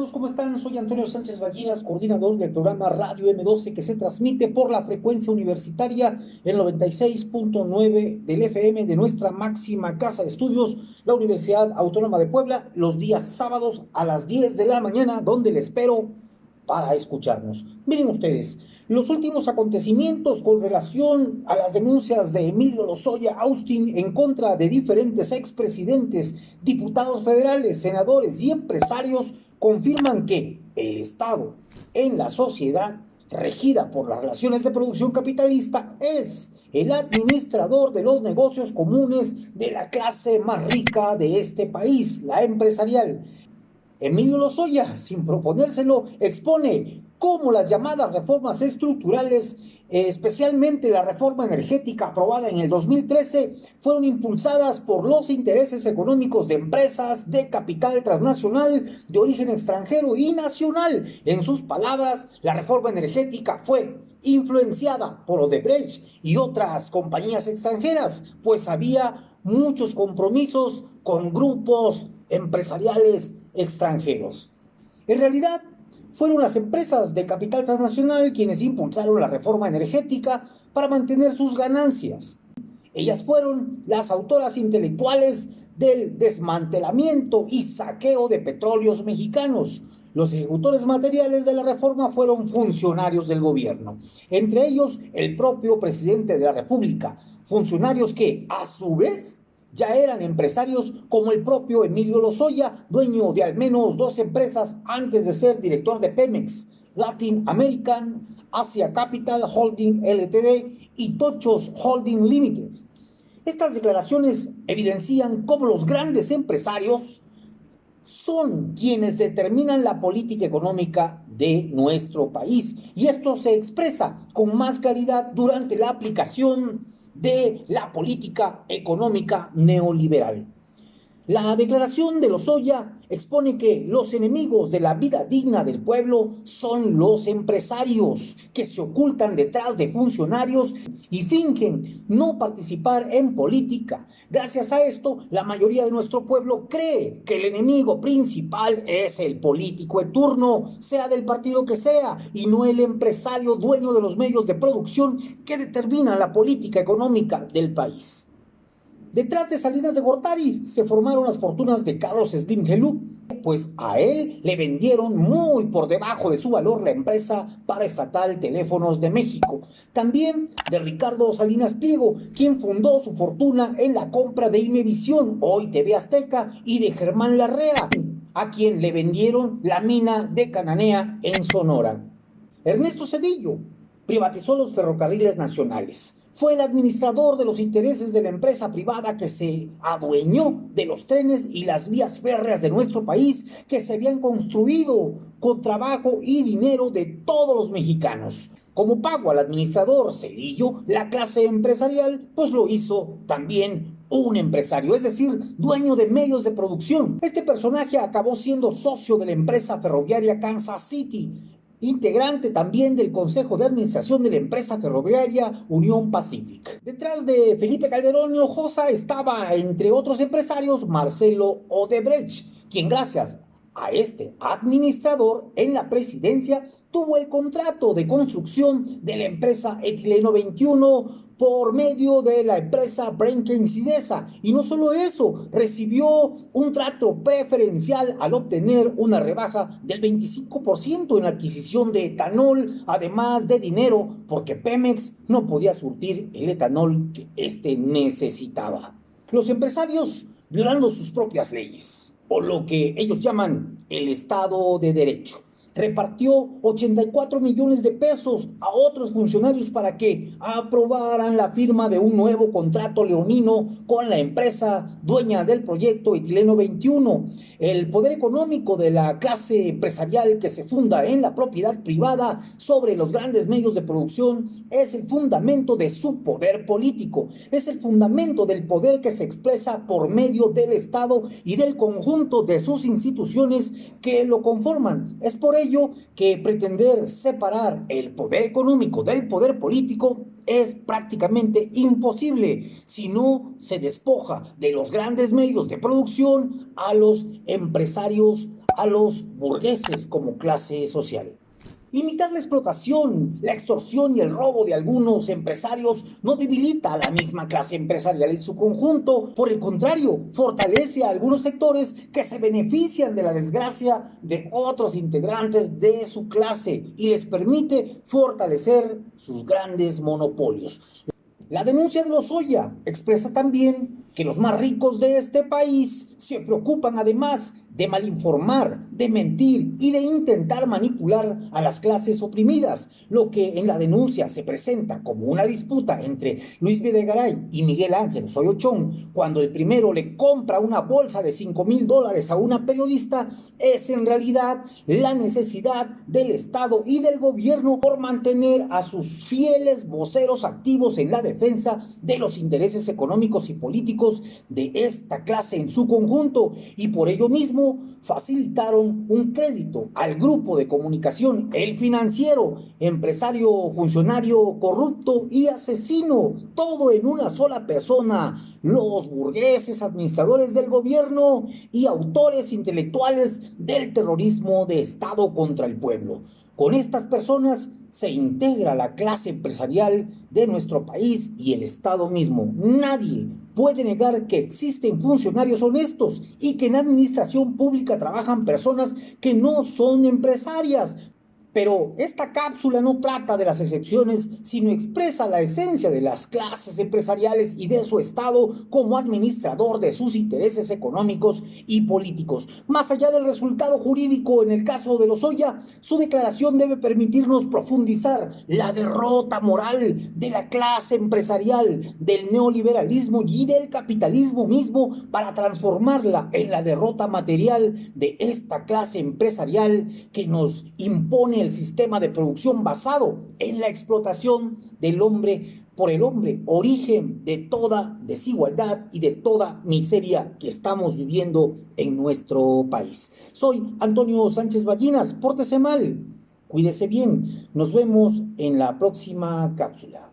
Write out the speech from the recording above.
amigos? ¿Cómo están? Soy Antonio Sánchez Vallinas, coordinador del programa Radio M12 que se transmite por la frecuencia universitaria el 96.9 del FM de nuestra máxima casa de estudios, la Universidad Autónoma de Puebla, los días sábados a las 10 de la mañana, donde les espero para escucharnos. Miren ustedes, los últimos acontecimientos con relación a las denuncias de Emilio Lozoya Austin en contra de diferentes expresidentes, diputados federales, senadores y empresarios confirman que el Estado en la sociedad regida por las relaciones de producción capitalista es el administrador de los negocios comunes de la clase más rica de este país, la empresarial. Emilio Lozoya, sin proponérselo, expone cómo las llamadas reformas estructurales, especialmente la reforma energética aprobada en el 2013, fueron impulsadas por los intereses económicos de empresas de capital transnacional, de origen extranjero y nacional. En sus palabras, la reforma energética fue influenciada por Odebrecht y otras compañías extranjeras, pues había muchos compromisos con grupos empresariales extranjeros. En realidad, fueron las empresas de capital transnacional quienes impulsaron la reforma energética para mantener sus ganancias. Ellas fueron las autoras intelectuales del desmantelamiento y saqueo de petróleos mexicanos. Los ejecutores materiales de la reforma fueron funcionarios del gobierno, entre ellos el propio presidente de la República, funcionarios que, a su vez, ya eran empresarios como el propio Emilio Lozoya, dueño de al menos 2 empresas antes de ser director de Pemex, Latin American, Asia Capital Holding Ltd. Y Tochos Holding Limited. Estas declaraciones evidencian cómo los grandes empresarios son quienes determinan la política económica de nuestro país. Y esto se expresa con más claridad durante la aplicación de la política económica neoliberal. La declaración de Lozoya expone que los enemigos de la vida digna del pueblo son los empresarios que se ocultan detrás de funcionarios y fingen no participar en política. Gracias a esto, la mayoría de nuestro pueblo cree que el enemigo principal es el político de turno, sea del partido que sea, y no el empresario dueño de los medios de producción que determina la política económica del país. Detrás de Salinas de Gortari se formaron las fortunas de Carlos Slim Helú, pues a él le vendieron muy por debajo de su valor la empresa paraestatal Teléfonos de México. También de Ricardo Salinas Pliego, quien fundó su fortuna en la compra de Imevisión, hoy TV Azteca, y de Germán Larrea, a quien le vendieron la mina de Cananea en Sonora. Ernesto Zedillo privatizó los ferrocarriles nacionales. Fue el administrador de los intereses de la empresa privada que se adueñó de los trenes y las vías férreas de nuestro país que se habían construido con trabajo y dinero de todos los mexicanos. Como pago al administrador Zedillo, la clase empresarial pues lo hizo también un empresario, es decir, dueño de medios de producción. Este personaje acabó siendo socio de la empresa ferroviaria Kansas City, integrante también del Consejo de Administración de la empresa ferroviaria Unión Pacific. Detrás de Felipe Calderón Hinojosa estaba, entre otros empresarios, Marcelo Odebrecht, quien gracias a este administrador en la presidencia tuvo el contrato de construcción de la empresa Etileno 21 por medio de la empresa Brenken-Sidesa. Y no solo eso, recibió un trato preferencial al obtener una rebaja del 25% en la adquisición de etanol, además de dinero, porque Pemex no podía surtir el etanol que éste necesitaba. Los empresarios violando sus propias leyes, o lo que ellos llaman el Estado de Derecho, repartió 84 millones de pesos a otros funcionarios para que aprobaran la firma de un nuevo contrato leonino con la empresa dueña del proyecto Etileno 21. El poder económico de la clase empresarial que se funda en la propiedad privada sobre los grandes medios de producción es el fundamento de su poder político, es el fundamento del poder que se expresa por medio del Estado y del conjunto de sus instituciones que lo conforman. Es por ello que pretender separar el poder económico del poder político es prácticamente imposible si no se despoja de los grandes medios de producción a los empresarios a los burgueses como clase social. Limitar la explotación, la extorsión y el robo de algunos empresarios no debilita a la misma clase empresarial en su conjunto. Por el contrario, fortalece a algunos sectores que se benefician de la desgracia de otros integrantes de su clase y les permite fortalecer sus grandes monopolios. La denuncia de Lozoya expresa también que los más ricos de este país se preocupan además de malinformar, de mentir y de intentar manipular a las clases oprimidas, lo que en la denuncia se presenta como una disputa entre Luis Videgaray y Miguel Ángel Soyochón, cuando el primero le compra una bolsa de $5,000 a una periodista, es en realidad la necesidad del Estado y del gobierno por mantener a sus fieles voceros activos en la defensa de los intereses económicos y políticos de esta clase en su conjunto, y por ello mismo facilitaron un crédito al grupo de comunicación El Financiero, empresario, funcionario corrupto y asesino, todo en una sola persona: los burgueses, administradores del gobierno y autores intelectuales del terrorismo de Estado contra el pueblo. Con estas personas se integra la clase empresarial de nuestro país y el Estado mismo. Nadie puede negar que existen funcionarios honestos y que en administración pública trabajan personas que no son empresarias. Pero esta cápsula no trata de las excepciones, sino expresa la esencia de las clases empresariales y de su Estado como administrador de sus intereses económicos y políticos. Más allá del resultado jurídico en el caso de Lozoya, su declaración debe permitirnos profundizar la derrota moral de la clase empresarial, del neoliberalismo y del capitalismo mismo, para transformarla en la derrota material de esta clase empresarial que nos impone el sistema de producción basado en la explotación del hombre por el hombre, origen de toda desigualdad y de toda miseria que estamos viviendo en nuestro país. Soy Antonio Sánchez Ballinas, pórtese mal, cuídese bien, nos vemos en la próxima cápsula.